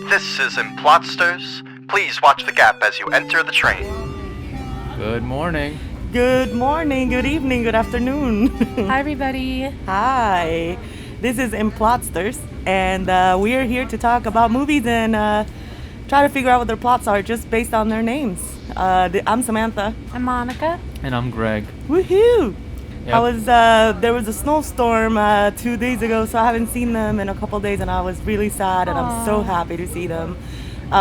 This is Implotsters. Please watch the gap as you enter the train. Good morning. Good morning, good evening, good afternoon. Hi, everybody. Hi. This is Implotsters, and we are here to talk about movies and try to figure out what their plots are just based on their names. I'm Samantha. I'm Monica. And I'm Greg. Woohoo! Yep. There was a snowstorm 2 days ago, so I haven't seen them in a couple days, and I was really sad, and I'm so happy to see them. So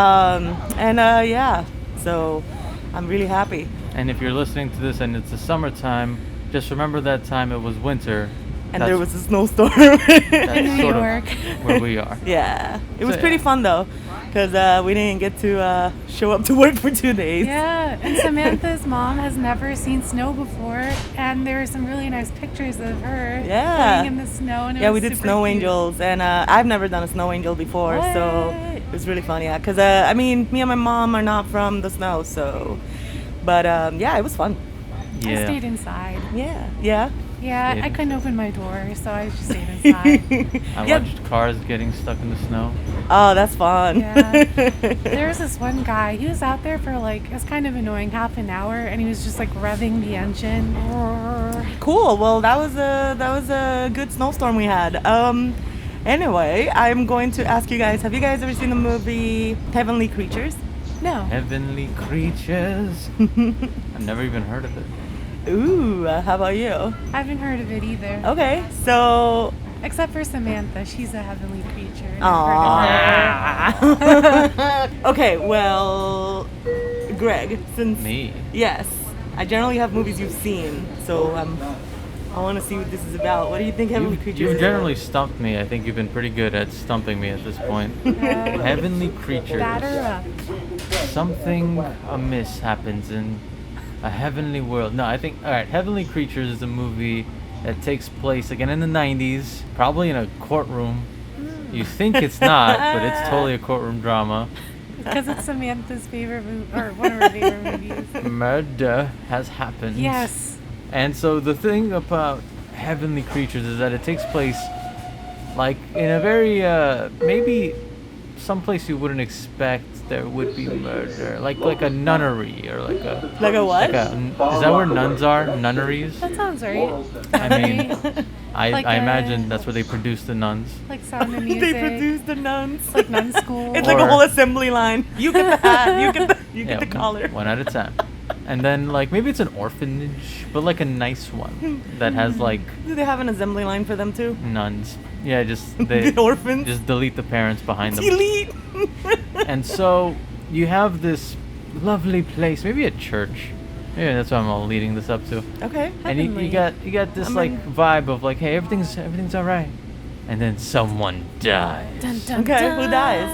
I'm really happy. And if you're listening to this and it's the summertime, just remember that time it was winter. And there was a snowstorm. That's sort York. of where we are. Yeah, it was pretty fun though, because we didn't get to show up to work for 2 days. Yeah, and Samantha's mom has never seen snow before, and there are some really nice pictures of her playing in the snow. And we did snow angels, and I've never done a snow angel before, so it was really fun. Yeah, because me and my mom are not from the snow, so. But it was fun. Yeah. I stayed inside. Yeah. Yeah, I couldn't open my door, so I just stayed inside. I watched cars getting stuck in the snow. Oh, that's fun. Yeah. There was this one guy, he was out there for it was kind of annoying, half an hour, and he was just revving the engine. Cool. Well, that was a good snowstorm we had. Anyway, I'm going to ask you guys, have you guys ever seen the movie Heavenly Creatures? No. Heavenly creatures. I've never even heard of it. Ooh, how about you? I haven't heard of it either. Okay, so... Except for Samantha, she's a heavenly creature. I've heard of her. Okay, well, Greg, since... Me? Yes. I generally have movies you've seen, so I want to see what this is about. What do you think Heavenly Creatures is? You've generally stumped me. I think you've been pretty good at stumping me at this point. Heavenly creatures. Batter up. Something amiss happens in a heavenly world. No, I think, alright, Heavenly Creatures is a movie that takes place again in the 90s, probably in a courtroom. You think it's not, but it's totally a courtroom drama. Because it's Samantha's favorite movie, or one of her favorite movies. Murder has happened. Yes. And so the thing about Heavenly Creatures is that it takes place in a very, maybe someplace you wouldn't expect there would be murder, like a nunnery or like a what? Is that where nuns are? Nunneries? That sounds right. I mean, I imagine that's where they produce the nuns. Like Sound of Music. They produce the nuns. Like nun school. It's like a whole assembly line. You get the hat. You get the collar. One at a time. And then maybe it's an orphanage, but a nice one that has Do they have an assembly line for them too? nuns. Yeah, just The orphans. just delete the parents behind them. Delete. And so you have this lovely place, maybe a church. Yeah, that's what I'm all leading this up to. Okay. And you got this vibe of hey, everything's all right. And then someone dies. Dun, dun, Okay, dun. who dies?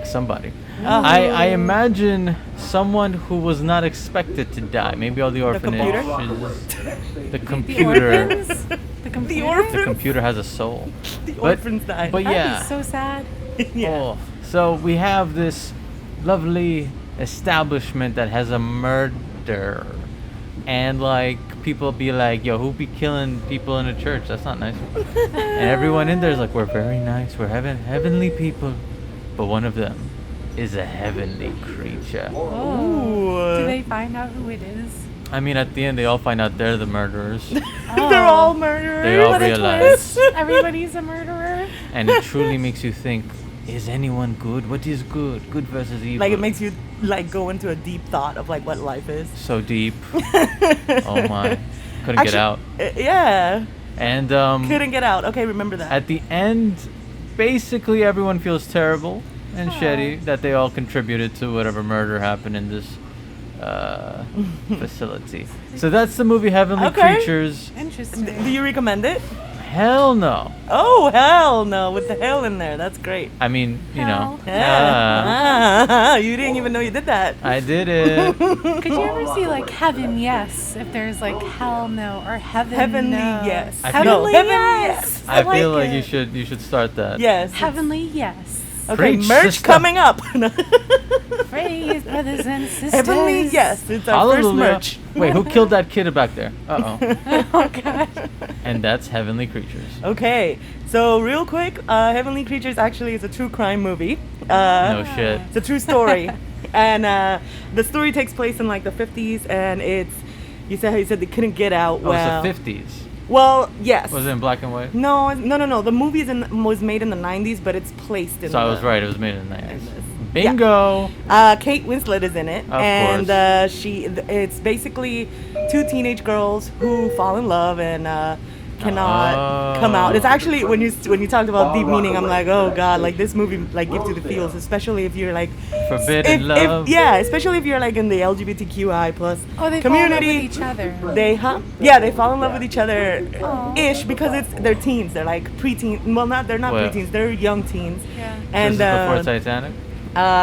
Somebody. Oh. I imagine someone who was not expected to die. Maybe all the orphanages. The computer. The orphans? The computer? The computer has a soul. The orphans died. But yeah. That'd be so sad. Yeah. Oh, so we have this lovely establishment that has a murder. And people be like, yo, who be killing people in a church? That's not nice. And everyone in there is we're very nice. We're heavenly people. But one of them is a heavenly creature. Oh. Do they find out who it is? I mean, at the end, they all find out they're the murderers. They're all murderers. They all What a realize. twist. Everybody's a murderer. And it truly makes you think, is anyone good? What is good? Good versus evil. It makes you go into a deep thought of what life is. So deep. Oh my. Couldn't get out. Yeah. And Couldn't get out. Okay, remember that. at the end, basically everyone feels terrible and shitty that they all contributed to whatever murder happened in this facility. So that's the movie Heavenly Creatures. Interesting. Do you recommend it? Hell no. Oh, hell no. With the hell in there. That's great. I mean, you know. Yeah. You didn't even know you did that. I did it. Could you ever see heaven yes if there's hell no or heaven Heavenly no? yes. I feel- Heavenly Heaven yes. I feel like like it. you should start that. Yes. Heavenly yes. Okay, Preach, merch sister. coming up. Praise, brothers and sisters. Heavenly, yes, it's our first Hallelujah. merch. Wait, who killed that kid back there? Uh-oh. Oh, God. And that's Heavenly Creatures. Okay, so real quick, Heavenly Creatures actually is a true crime movie. No shit. It's a true story, and the story takes place in like the 50s, and it's you said they couldn't get out. Oh, Well, it's the 50s. well, yes. Was it in black and white? No. The movie was made in the 90s, but it's placed in. So I was right. It was made in the 90s. Bingo. Kate Winslet is in it, Of and course. it's basically two teenage girls who fall in love and cannot come out. It's actually when you talked about deep meaning, I'm like, oh god, like this movie like gives you the feels, especially if you're like Forbidden love. especially if you're like in the LGBTQI plus Oh, they community. fall in love with each other. They fall in love with each other ish because they're teens. They're like preteen. Well, they're not Well. preteens. They're young teens. Yeah. And This is before Titanic?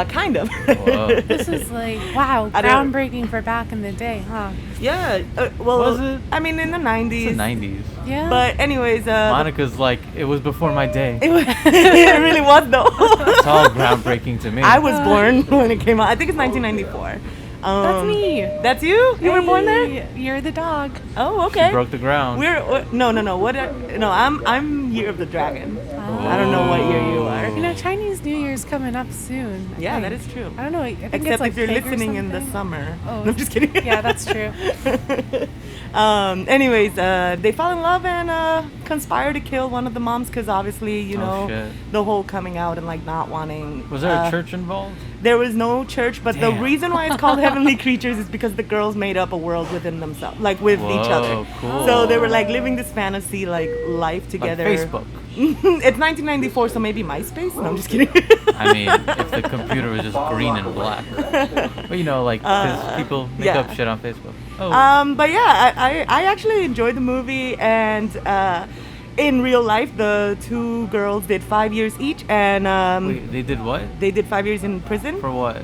kind of. Whoa. This is like, wow, I don't- groundbreaking for back in the day, huh? Yeah. Well, Was it? I mean, in the 90s. It's the 90s. Yeah. But anyways, Monica's like, it was before my day. it really was though. It's all groundbreaking to me. I was born when it came out. I think it's 1994. That's me. That's you? You were born there? Hey, You're the dog. Oh, okay. Broke the ground. No. What? No, I'm Year of the Dragon. I don't know what year you are. You know, Chinese New Year's coming up soon. I Yeah, that think. is true. I don't know. I think Except it's like if you're Pig or listening in the something. summer. Oh. No, I'm just kidding. Yeah, that's true. Anyways, they fall in love and conspire to kill one of the moms because obviously, you Oh, know, shit. the whole coming out and like not wanting. Was there a church involved? There was no church, but the Damn. reason why it's called Heavenly Creatures is because the girls made up a world within themselves, like with each other. Whoa, cool. So they were like living this fantasy like life Like together. Facebook. It's 1994, so maybe MySpace. No, I'm just kidding. I mean, if the computer was just green and black. But you know, like, because people make yeah. up shit on Facebook. Oh. But yeah, I actually enjoyed the movie, and in real life, the two girls did 5 years each, and Wait, they did what? they did 5 years in prison For what?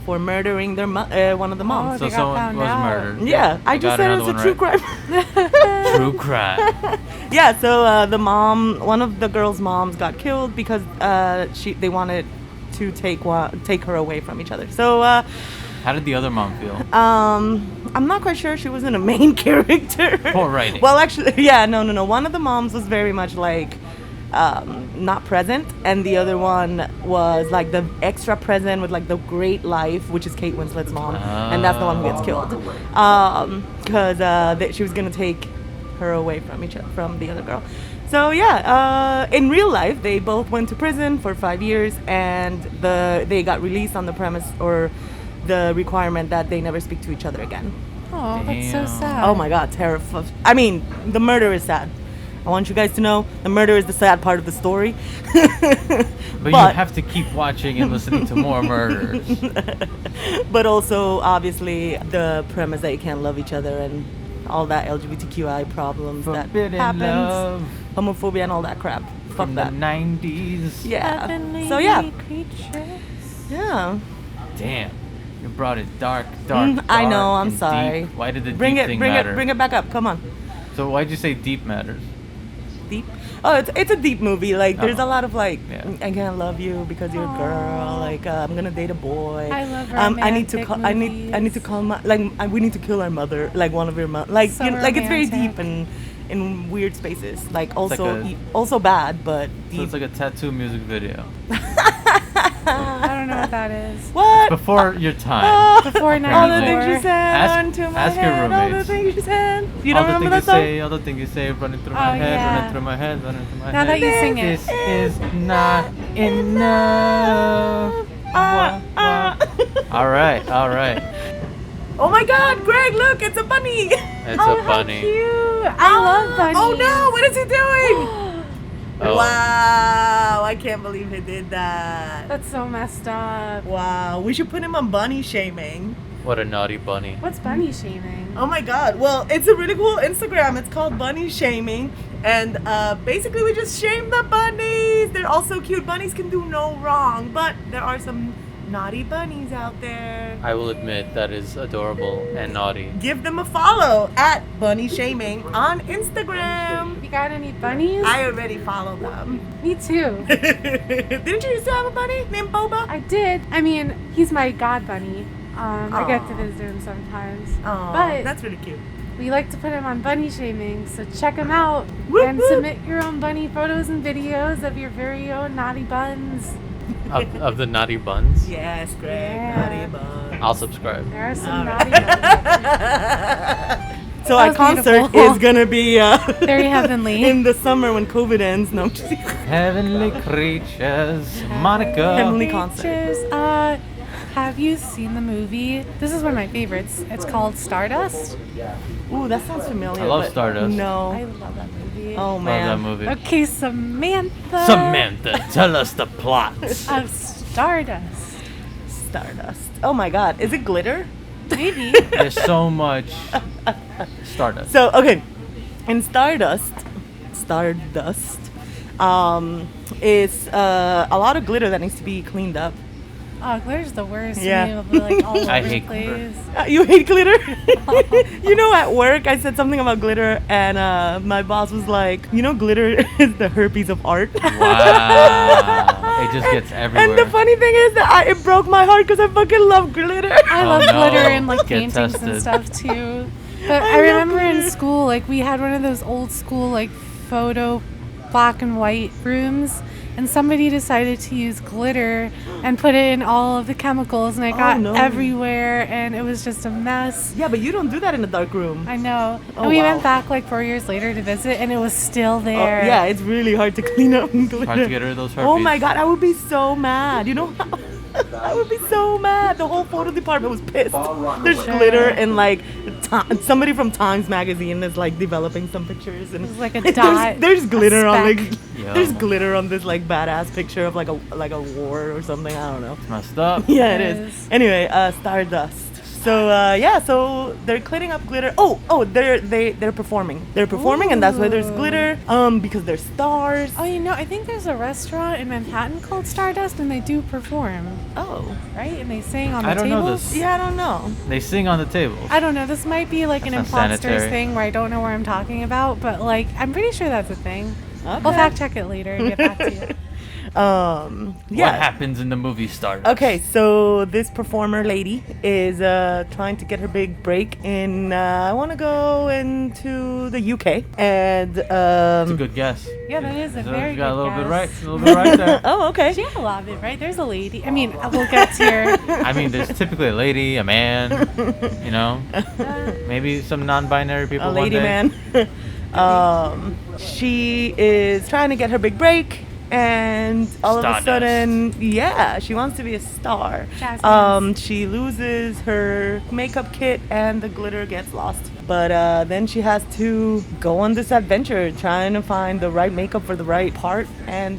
for murdering their one of the moms. Oh, So they got someone found was out. murdered. Yeah, I They just got said it's a another true one crime. True crime. Yeah, so one of the girls' moms got killed because they wanted to take her away from each other. So How did the other mom feel? I'm not quite sure she wasn't a main character. Poor writing. Well, actually, yeah, no. One of the moms was very much like not present, and the other one was like the extra present with like the great life, which is Kate Winslet's mom, and that's the one who gets killed because she was gonna take her away from the other girl. So yeah, in real life, they both went to prison for 5 years, and they got released on the premise or the requirement that they never speak to each other again. Oh, that's so Damn. sad. Oh my God, terrifying. I mean, the murder is sad. I want you guys to know the murder is the sad part of the story. But you have to keep watching and listening to more murders. But also, obviously, the premise that you can't love each other and all that LGBTQI problems Forbidden that happens, love homophobia and all that crap. Fuck from that. the 90s. Yeah. Heavenly So yeah, creatures. yeah. Damn. You brought it dark, dark. I know. dark, I'm and sorry. Deep. Why did the Bring deep it, thing bring matter? it, bring it back up. Come on. So why'd you say deep matters? Deep. Oh, it's a deep movie. Like there's Oh. a lot of like, Yeah. I can't love you because you're a girl. Like I'm gonna date a boy. I love I need to romantic call. I need to movies. call my we need to kill our mother. Like one of your mom. Like So like it's very romantic. deep and in weird spaces. Like like also a- also bad, but So deep. it's like a tattoo music video. I don't know what that is. What? Before your time. Before All the apparently. things you 94. said Ask- onto my ask your head. All the roommates. things you said. You all don't the remember things that you song? say, all the things you say, running through Oh, my head, yeah. running through my head, running through my Now head. that you sing it. This is not enough. Wah, wah. All right, all right. Oh my God, Greg! Look, it's a bunny. It's Oh, a how bunny. cute. I love bunnies. Oh no! What is he doing? Oh. Wow! I can't believe he did that. That's so messed up. Wow, we should put him on bunny shaming. What a naughty bunny. What's bunny shaming? Oh my God! Well, it's a really cool Instagram. It's called Bunny Shaming, and basically we just shame the bunnies. They're all so cute. Bunnies can do no wrong, but there are some naughty bunnies out there. I will admit that is adorable and naughty. Give them a follow at Bunny Shaming on Instagram. You got any bunnies? I already follow them. Me too. Didn't you used to have a bunny named Boba? I did. I mean, he's my god bunny. I get to visit him sometimes. Oh, but that's really cute. we like to put him on bunny shaming, so check him out and submit your own bunny photos and videos of your very own naughty buns. Of the naughty buns? Yes, Greg. Yeah. Naughty buns. I'll subscribe. There are some naughty buns. So That our was concert beautiful. is gonna be Very heavenly. in the summer when COVID ends. No, I'm just kidding. Heavenly creatures, Monica. Heavenly concert. Creatures. Have you seen the movie? This is one of my favorites. It's called Stardust. Ooh, that sounds familiar. I love but Stardust. No. I love that movie. Oh Love man. that movie. Okay, Samantha. Samantha, tell us the plot. Of Stardust. Stardust. Oh my God, is it glitter? Maybe. There's so much Stardust. So okay, in Stardust, is a lot of glitter that needs to be cleaned up. Oh, glitter's the worst. Yeah. Yeah. Like all over I the hate place. You hate glitter? You know, at work I said something about glitter, and my boss was like, "You know, glitter is the herpes of art." Wow. It just gets everywhere. And the funny thing is that it broke my heart because I fucking love glitter. I Oh, love no. glitter and like Get paintings tested. and stuff too. But I I love remember in glitter. school, like we had one of those old school like photo black and white rooms, and somebody decided to use glitter and put it in all of the chemicals, and it got no. everywhere, and it was just a mess. Yeah, but you don't do that in a dark room. I know. Oh, And we wow. went back like 4 years later to visit, and it was still Oh, there. yeah, it's really hard to clean up glitter. Hard to get rid of those herpes. Oh my God, I would be so mad. You know, I would be so mad. The whole photo department was pissed. There's glitter and like somebody from Times Magazine is like developing some pictures, and It's like a dot, There's glitter a on like speck. Yo. there's glitter on this like badass picture of like a war or something. I don't know. Messed up. Yeah, it Yes. is. Anyway, Stardust. So so they're cleaning up glitter. They're performing. They're performing, and that's why there's glitter. Because they're stars. Oh, you know, I think there's a restaurant in Manhattan called Stardust, and they do perform, Oh. right? And they sing on the I don't know tables. this. Yeah, I don't know. They sing on the table. I don't know. This might be like an That's not Implotsters sanitary. thing where I don't know where I'm talking about, but like I'm pretty sure that's a thing. Okay. We'll fact check it later and get back to you. Yeah. What happens in the movie Stardust? Okay, so this performer lady is trying to get her big break in. I want to go into the UK, and That's a good guess. Yeah, that is a So very you got good a little guess. bit right. A little bit right there. oh, okay. She had a lot of it, right? There's a lady. I mean, we'll get to your. I mean, there's typically a lady, a man, you know, maybe some non-binary people. A lady one day. man. She is trying to get her big break, and all of a Stardust. sudden, yeah, she wants to be a star. Jasmine. She loses her makeup kit, and the glitter gets lost. But then she has to go on this adventure, trying to find the right makeup for the right part, and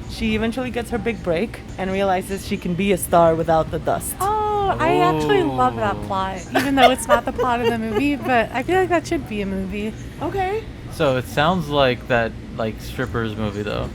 she eventually gets her big break and realizes she can be a star without the dust. Oh, I actually love that Ooh. plot, even though it's not the plot of the movie. But I feel like that should be a movie. Okay. So it sounds like that, like strippers movie though.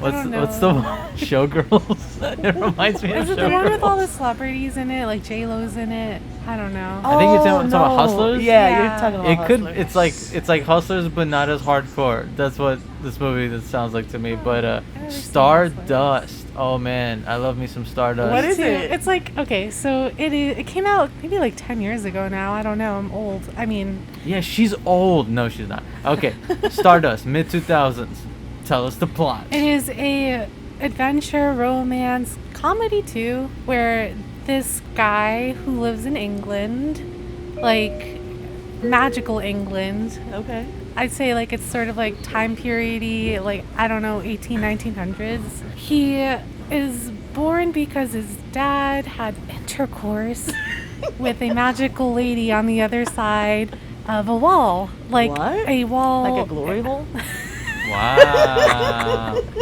What's don't what's the know. one? Showgirls? It reminds me of Is it the one with all Showgirls. the celebrities in it? Like J Lo's in it? I don't know. I think you're talking about Hustlers? Yeah, Yeah. you're talking about It could. Hustlers. It's like Hustlers, but not as hardcore. That's what this movie that sounds like to me. But never seen Stardust. Oh man, I love me some Stardust. What is too. it? It's like, okay, so it came out maybe like 10 years ago now. I don't know. I'm old. I mean, Yeah, she's old. No, she's not. Okay, Stardust, mid 2000s. Tell us the plot. it is a adventure romance comedy too, where this guy who lives in England, like magical England, Okay. I'd say like it's sort of like time period-y, like I don't know, 1900s. He is born because his dad had intercourse with a magical lady on the other side of a wall, like What? a wall, Like a glory hole? Wow. Is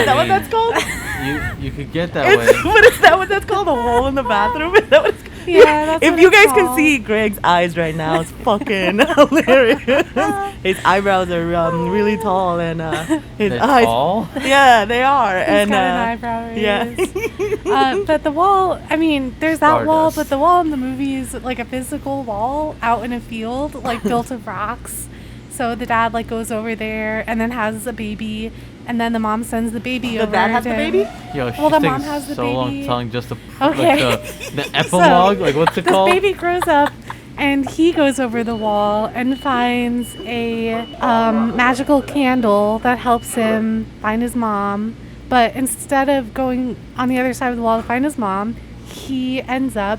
that what that's called? You could get that way. But is that what that's called? A hole in the bathroom? Is that what it's called? Yeah, that's If what you it's guys can called. see Greg's eyes right now, it's fucking hilarious. His eyebrows are really tall, and his They're eyes. tall? Yeah, they are. He's and got an eyebrow raise. yeah. But the wall, I mean, there's that wall, Stardust. but the wall in the movie is like a physical wall out in a field, like built of rocks. So the dad like goes over there and then has a baby, and then the mom sends the baby The over. dad has the to- baby? Yo, she's Well, the taking mom has the so long baby. telling just the Okay. like the epilogue. Like what's it This called? baby grows up, and he goes over the wall and finds a magical candle that helps him find his mom. But instead of going on the other side of the wall to find his mom, he ends up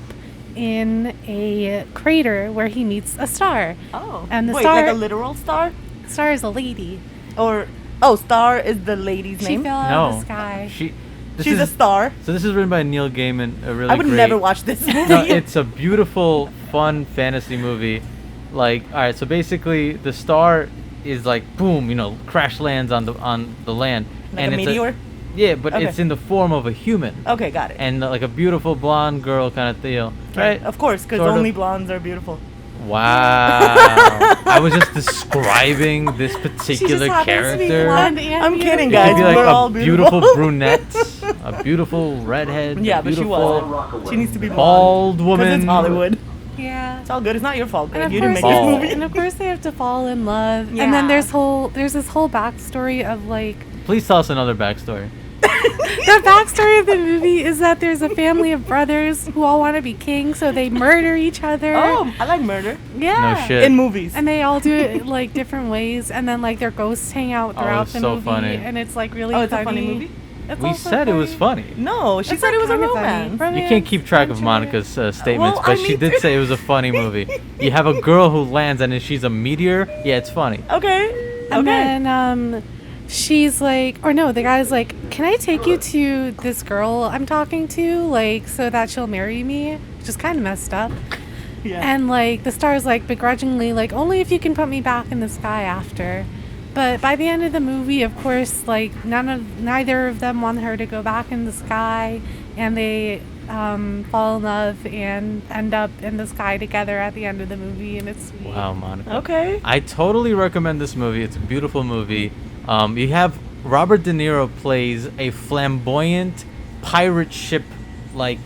in a crater where he meets a star. Oh. And the Wait, star- like a literal star? Star is a lady. Or Star is the lady's She name? fell out No, of the sky. She's a star. So this is written by Neil Gaiman. A really I would great, never watch this movie. No, it's a beautiful, fun fantasy movie. Like, all right, so basically, the star is like boom, crash lands on the land, Like and a it's meteor? yeah, but Okay. it's in the form of a human, Okay, got it. and like a beautiful blonde girl kind of deal, right? Of course, because Sort of. only blondes are beautiful. Wow, I was just describing this particular happens to be character. blonde and I'm kidding, She beautiful. guys. could be like We're all a beautiful. beautiful brunette, a beautiful redhead, Yeah, a but she beautiful wasn't. She needs to be bald blonde. woman. Because it's Hollywood. Yeah. It's all good. It's not your fault, And Greg. of, You didn't course, make this Bald. movie. and of course they have to fall in love. Yeah. And then there's this whole backstory of like Please tell us another backstory. the backstory of the movie is that there's a family of brothers who all want to be king, so they murder each other. Oh, I like murder. Yeah. No shit. In movies. And they all do it like different ways, and then like their ghosts hang out Oh, throughout it's the so movie, funny. and it's like really Oh, it's funny. a funny movie? It's We also said it was funny. No, she It's said it was a kinda funny. romance. You Romance, can't keep track of adventure. Monica's statements, Well, but I she need did to- say it was a funny movie. You have a girl who lands and she's a meteor. Yeah, it's funny. Okay. And Okay. then she's like, or no, the guy's like, can I take you to this girl I'm talking to, like, so that she'll marry me? Which is kind of messed up. Yeah. And like the star's like begrudgingly like, only if you can put me back in the sky after. But by the end of the movie, of course, like neither of them want her to go back in the sky, and they fall in love and end up in the sky together at the end of the movie, and it's sweet. Wow, Monica. Okay. I totally recommend this movie. It's a beautiful movie. You have Robert De Niro plays a flamboyant pirate ship, like,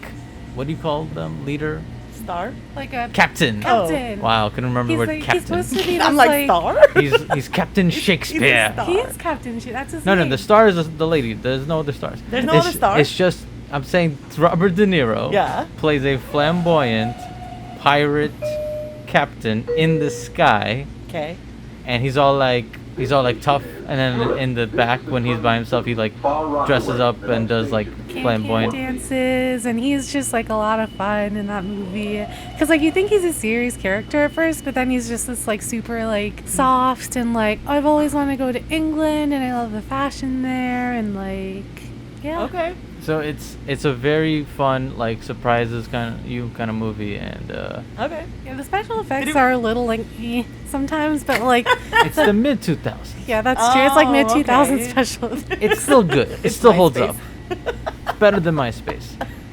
what do you call them? Leader? Star. Like a Captain. captain. Wow, couldn't remember He's the word like, he's captain. supposed to be I'm this, like Star. He's Captain Shakespeare. star. He is Captain. That's his No, name. the star is the lady. There's no other stars. There's no It's- other star? It's just, I'm saying Robert De Niro Yeah. plays a flamboyant pirate captain in the sky, Okay. and he's all like tough, and then in the back when he's by himself, he like dresses up and does like Can flamboyant. dances, and he's just like a lot of fun in that movie. Because like you think he's a serious character at first, but then he's just this like super like soft and like, I've always wanted to go to England and I love the fashion there, and like yeah. Okay. So it's a very fun, like, surprises kind of movie, and Okay. Yeah, the special effects Did it- are a little like sometimes, but like it's the mid 2000s. yeah, that's true. It's like Oh, mid 2000s okay. special effects. It's still good. It still holds up. MySpace. Better than MySpace.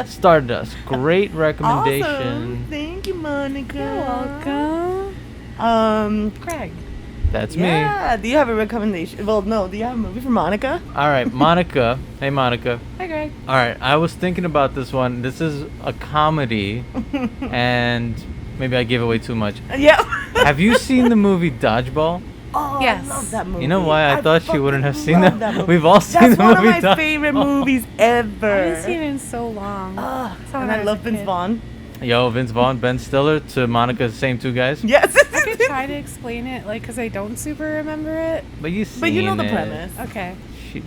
Stardust, great recommendation. Awesome. Thank you, Monica. You're welcome. Craig. That's me. Yeah. Do you have a recommendation? Well, no. Do you have a movie for Monica? All right, Monica. Hey, Monica. Hi, Greg. All right, I was thinking about this one. This is a comedy, and maybe I gave away too much. Yeah. Have you seen the movie Dodgeball? Oh, Yes. I love that movie. You know why I thought she wouldn't have fucking seen love that? movie. We've all seen That's the one movie of my Dodgeball. favorite movies ever. I haven't seen it in so long. Ah, Saw it and when I was love a Vince kid. Vaughn. Yo, Vince Vaughn, Ben Stiller to Monica, same two guys. Yes. I could try to explain it, like, because I don't super remember it. But you But you know seen the it. premise. Okay. Shoot.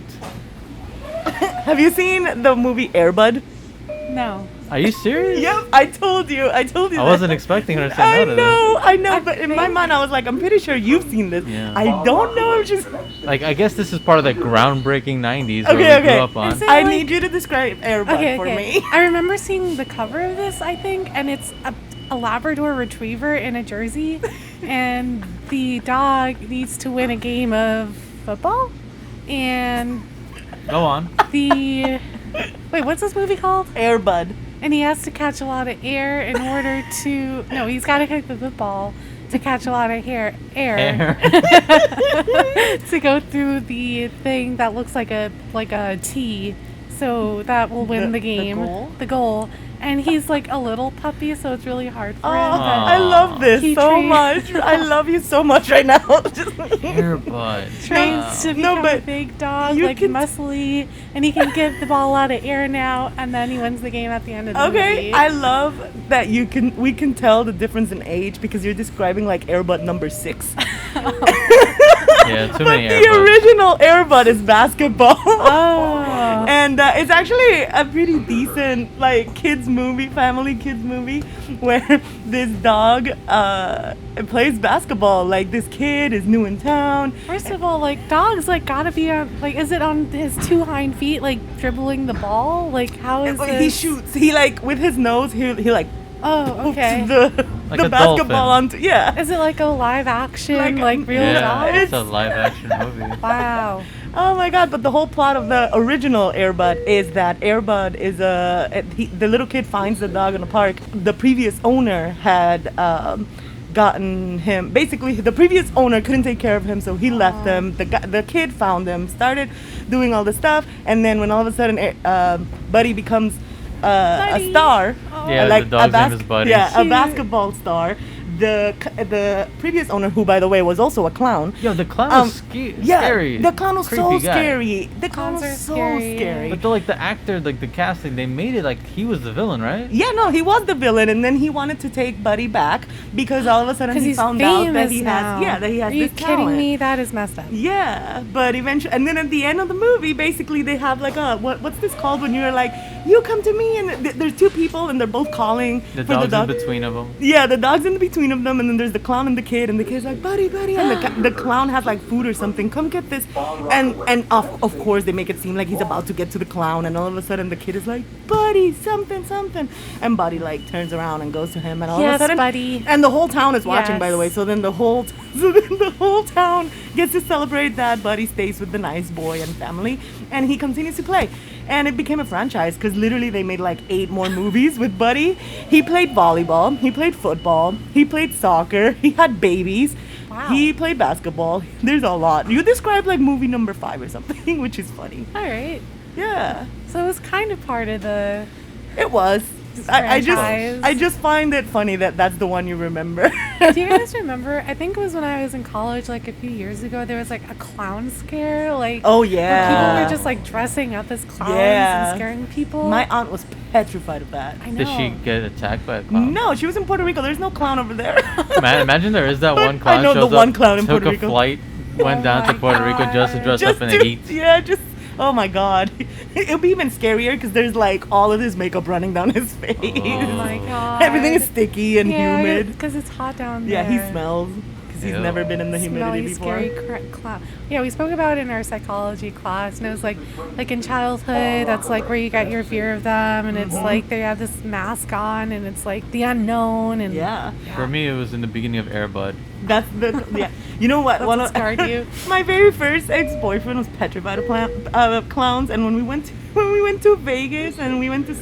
Have you seen the movie Airbud? No. Are you serious? Yep, I told you. I told you. I that. wasn't expecting her to say no to this. I know, I but in my think- mind, I was like, I'm pretty sure you've seen this. Yeah. I don't know if she's. Like, I guess this is part of the groundbreaking 90s where Okay, we grew okay. up on. Is it- I like- need you to describe Airbud Okay, for okay. me. I remember seeing the cover of this, I think, and it's a Labrador Retriever in a jersey, and the dog needs to win a game of football, and Go on. the wait, what's this movie called? Airbud. And he has to catch a lot of air in order to he's got to kick the football to catch a lot of air to go through the thing that looks like a T, so that will win The the game, goal? the goal. And he's like a little puppy, so it's really hard for Oh, him. But I love this He so trains- much. I love you so much right now. Just- Airbud. trains to No, become but a big dog, you like can- muscly, and he can give the ball a lot of air now, and then he wins the game at the end of the Okay, movie. I love that we can tell the difference in age because you're describing like Airbud number 6. Yeah, too many The Airbuds. original Airbud is basketball. Oh. And it's actually a pretty decent like family kids movie where this dog plays basketball. Like this kid is new in town. First of all, like dogs, like gotta be on. Like, is it on his 2 hind feet, like dribbling the ball? Like, how is He this? shoots. He like with his nose. He like Oh, hooks okay. Like the a basketball dolphin. onto yeah. Is it like a live action, Like, like real Yeah, dogs? it's a live action movie. Wow. Oh my god! But the whole plot of the original Airbud is that Airbud is the little kid finds the dog in the park. The previous owner had gotten him. Basically, the previous owner couldn't take care of him, so he left him. The kid found him, started doing all the stuff, and then when all of a sudden Buddy becomes a Buddy. star, Yeah, the dog's name is Buddy. Yeah, a Cute. basketball star. The previous owner, who by the way was also a clown. Yo, the clown was Yeah, scary. the clown was so Creepy guy. scary. The clown Clowns are was so scary. scary. But the actor, like the casting, they made it like he was the villain, right? Yeah, no, he was the villain, and then he wanted to take Buddy back because all of a sudden Because he he's found famous out that he now. has, that he has Are you this kidding talent. me? That is messed up. Yeah, but eventually, and then at the end of the movie, basically they have like a what's this called when you're like, you come to me, and there's 2 people, and they're both calling The for dog's the dog. in between of them. Yeah, the dog's in between of them, and then there's the clown and the kid, and the kid's like, Buddy, and the clown has like food or something. Come get this, and of course they make it seem like he's about to get to the clown, and all of a sudden the kid is like, Buddy, something, and Buddy like turns around and goes to him, and all of a Yes, sudden, Buddy. and the whole town is watching, by the way. Yes. So then the whole town gets to celebrate that Buddy stays with the nice boy and family, and he continues to play. And it became a franchise because literally they made like 8 more movies with Buddy. He played volleyball, he played football, he played soccer, he had babies, Wow. he played basketball. There's a lot. You described like movie number 5 or something, which is funny. All right. Yeah, So it was kind of part of the. it was. I Franchise. just find it funny that that's the one you remember. Do you guys remember? I think it was when I was in college, like a few years ago. There was like a clown scare, like Oh where yeah. people were just like dressing up as clowns Yeah. and scaring people. My aunt was petrified of that. I know. Did she get attacked by a clown? No, she was in Puerto Rico. There's no clown over there. Man, imagine there is that But one clown. I know the shows one up, clown in took Puerto a Rico. flight, went Oh down to my Puerto Rico just to God. dress up in the to- heat. Yeah, just oh my god. It'll be even scarier because there's like all of this makeup running down his face. Oh my god. Everything is sticky and yeah, humid. because it's hot down Yeah, there. he smells because he's Ew. never been in the humidity Smelly, before. scary clown. Yeah, we spoke about it in our psychology class, and it was like in childhood, that's like where you got your fear of them, and it's like they have this mask on, and it's like the unknown, and Yeah, For me, it was in the beginning of Airbud. that's the yeah. You know what? That's One what of- scarred you. My very first ex-boyfriend was petrified of clowns, and when we went to Vegas and we went to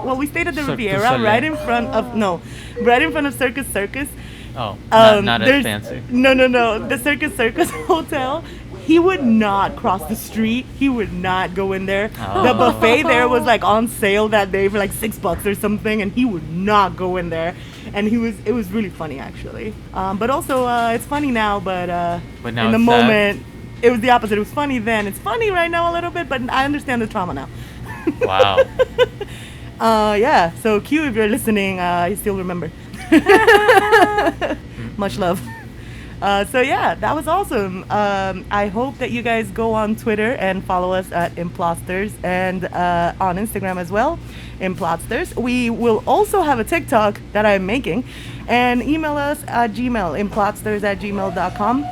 well, we stayed at the Cirque du Riviera Soleil. right in front of Circus. Oh, Um, not as there's- fancy. No, the Circus Hotel. He would not cross the street. He would not go in there. The Oh. buffet there was like on sale that day for like $6 or something, and he would not go in there. And it was really funny actually. But also it's funny now, but now in the it's sad. moment it was the opposite. It was funny then. It's funny right now a little bit, but I understand the trauma now. Wow. Yeah. So Q, if you're listening, I still remember. Much love. So yeah, that was awesome. I hope that you guys go on Twitter and follow us at Implotsters and on Instagram as well, Implotsters. We will also have a TikTok that I'm making, and email us at Gmail, implotsters@gmail.com,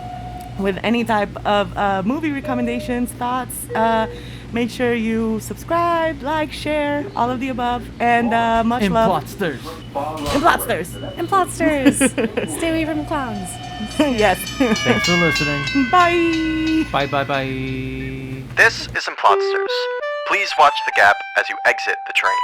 with any type of movie recommendations, thoughts. Make sure you subscribe, like, share, all of the above, and much love. Implotsters. Implotsters. Implotsters. Stay away from clowns. Yes. Thanks for listening. Bye. Bye bye bye. This is Implotsters. Please watch the gap as you exit the train.